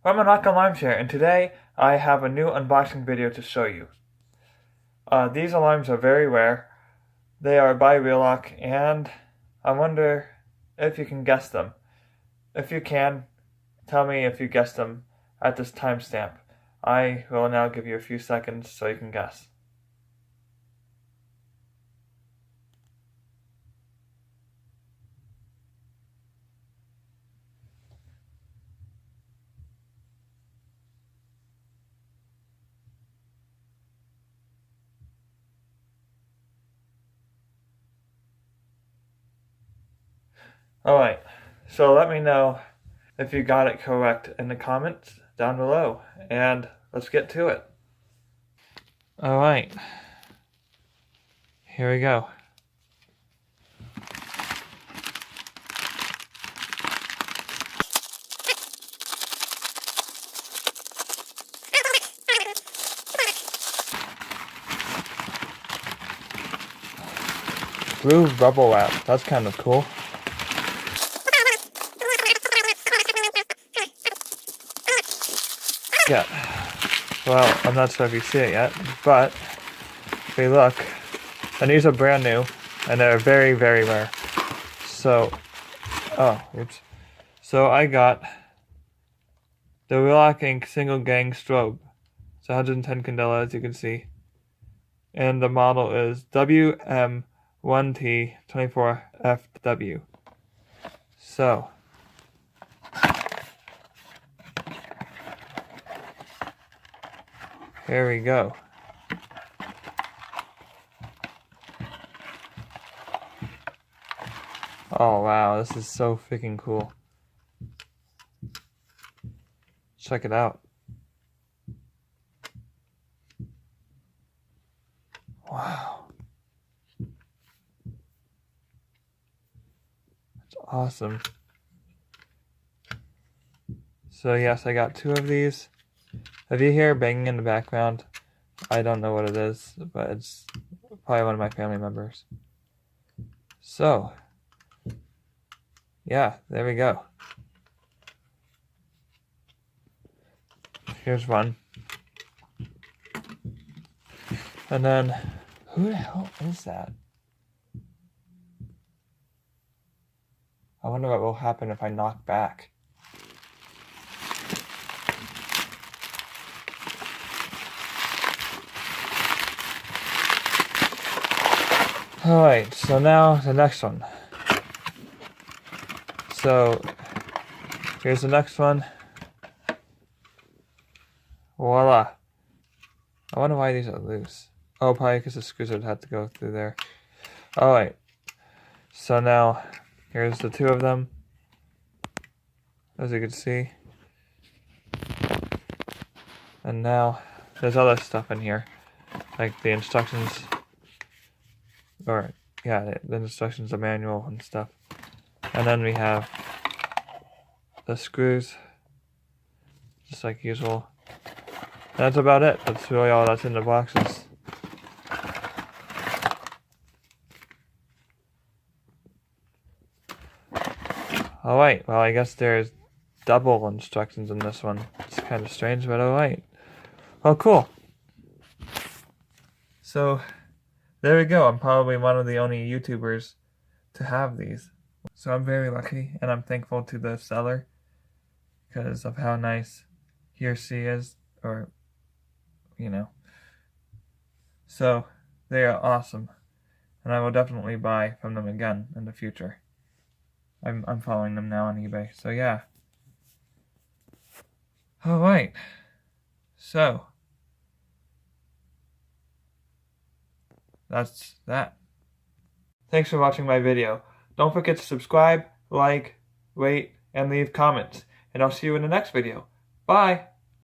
Whemenoc Alarms here, and today I have a new unboxing video to show you. These alarms are very rare. They are by Wheelock, and I wonder if you can guess them. If you can, tell me if you guessed them at this timestamp. I will now give you a few seconds so you can guess. Alright, so let me know if you got it correct in the comments down below, and let's get to it. Alright, here we go. Blue bubble wrap, that's kind of cool. Yeah, well, I'm not sure if you see it yet, but if you look, and these are brand new, and they're very, very rare. So, So I got the Wheelock Inc. Single Gang Strobe. It's 110 candela, as you can see. And the model is WM1T24FW. So, here we go. Oh wow, this is so freaking cool. Check it out. Wow. That's awesome. So yes, I got 2 of these. If you hear banging in the background, I don't know what it is, but it's probably one of my family members. So, yeah, there we go. Here's one. And then, who the hell is that? I wonder what will happen if I knock back. Alright, so now the next one. So, here's the next one. Voila. I wonder why these are loose. Oh, probably because the screws would have to go through there. Alright. So now, here's the 2 of them. As you can see. And now, there's other stuff in here. Like the instructions. Or, yeah, the instructions, the manual and stuff. And then we have the screws. Just like usual. And that's about it. That's really all that's in the boxes. Alright, well I guess there's double instructions in this one. It's kind of strange, but alright. Well, cool. So, there we go. I'm probably one of the only YouTubers to have these. So I'm very lucky, and I'm thankful to the seller because of how nice he or she is, or, you know. So, they are awesome, and I will definitely buy from them again in the future. I'm following them now on eBay, so yeah. Alright, so that's that. Thanks for watching my video. Don't forget to subscribe, like, rate, and leave comments. And I'll see you in the next video. Bye!